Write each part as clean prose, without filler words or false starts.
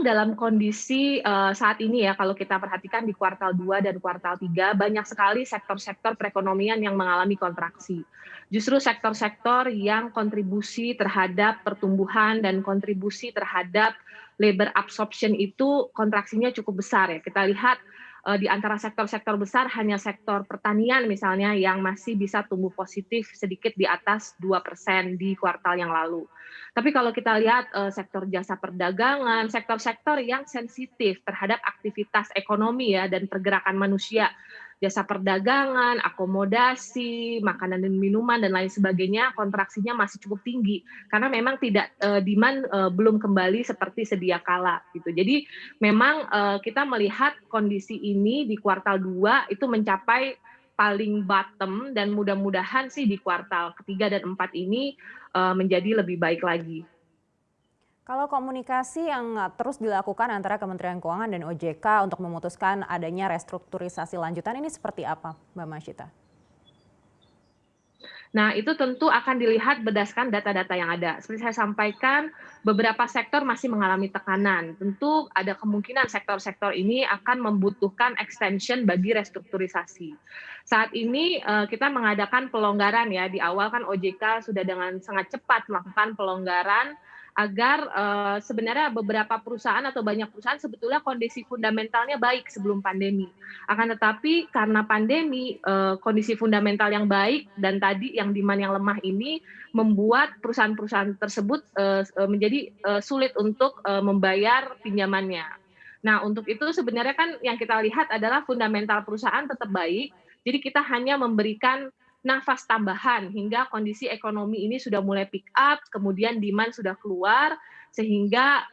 memang dalam kondisi, saat ini ya, kalau kita perhatikan di kuartal 2 dan kuartal 3 banyak sekali sektor-sektor perekonomian yang mengalami kontraksi. Justru sektor-sektor yang kontribusi terhadap pertumbuhan dan kontribusi terhadap labor absorption itu kontraksinya cukup besar ya. Kita lihat, di antara sektor-sektor besar hanya sektor pertanian misalnya yang masih bisa tumbuh positif sedikit di atas 2% di kuartal yang lalu. Tapi kalau kita lihat, sektor jasa perdagangan, sektor-sektor yang sensitif terhadap aktivitas ekonomi ya dan pergerakan manusia, jasa perdagangan, akomodasi, makanan dan minuman dan lain sebagainya, kontraksinya masih cukup tinggi karena memang tidak, demand, belum kembali seperti sedia kala gitu. Jadi memang, kita melihat kondisi ini di kuartal 2 itu mencapai paling bottom dan mudah-mudahan sih di kuartal ketiga dan 4 ini, menjadi lebih baik lagi. Kalau komunikasi yang terus dilakukan antara Kementerian Keuangan dan OJK untuk memutuskan adanya restrukturisasi lanjutan ini seperti apa, Mbak Masyita? Nah, itu tentu akan dilihat berdasarkan data-data yang ada. Seperti saya sampaikan, beberapa sektor masih mengalami tekanan. Tentu ada kemungkinan sektor-sektor ini akan membutuhkan extension bagi restrukturisasi. Saat ini kita mengadakan pelonggaran ya. Di awal kan OJK sudah dengan sangat cepat melakukan pelonggaran agar sebenarnya beberapa perusahaan atau banyak perusahaan sebetulnya kondisi fundamentalnya baik sebelum pandemi. Akan tetapi karena pandemi, kondisi fundamental yang baik dan tadi yang demand yang lemah ini membuat perusahaan-perusahaan tersebut, menjadi, sulit untuk, membayar pinjamannya. Nah, untuk itu sebenarnya kan yang kita lihat adalah fundamental perusahaan tetap baik, jadi kita hanya memberikan nafas tambahan hingga kondisi ekonomi ini sudah mulai pick up, kemudian demand sudah keluar, sehingga,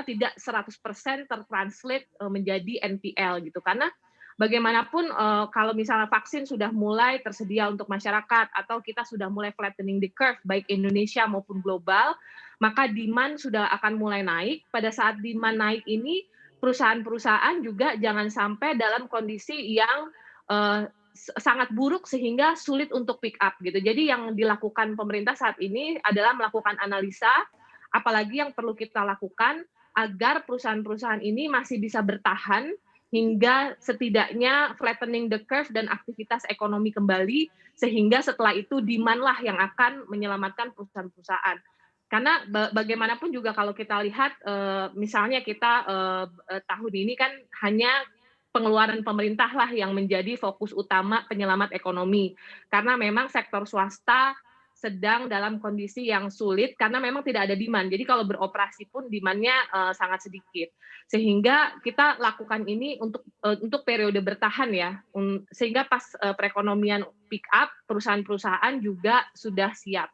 tidak 100% tertranslate, menjadi NPL gitu. Karena bagaimanapun, kalau misalnya vaksin sudah mulai tersedia untuk masyarakat atau kita sudah mulai flattening the curve baik Indonesia maupun global, maka demand sudah akan mulai naik. Pada saat demand naik ini, perusahaan-perusahaan juga jangan sampai dalam kondisi yang, sangat buruk sehingga sulit untuk pick up gitu. Jadi yang dilakukan pemerintah saat ini adalah melakukan analisa, apalagi yang perlu kita lakukan agar perusahaan-perusahaan ini masih bisa bertahan hingga setidaknya flattening the curve dan aktivitas ekonomi kembali, sehingga setelah itu demand-lah yang akan menyelamatkan perusahaan-perusahaan. Karena bagaimanapun juga kalau kita lihat, misalnya kita, tahun ini kan hanya pengeluaran pemerintah-lah yang menjadi fokus utama penyelamat ekonomi. Karena memang sektor swasta sedang dalam kondisi yang sulit karena memang tidak ada demand. Jadi kalau beroperasi pun demand-nya, sangat sedikit. Sehingga kita lakukan ini untuk periode bertahan ya, sehingga pas, perekonomian pick up, perusahaan-perusahaan juga sudah siap.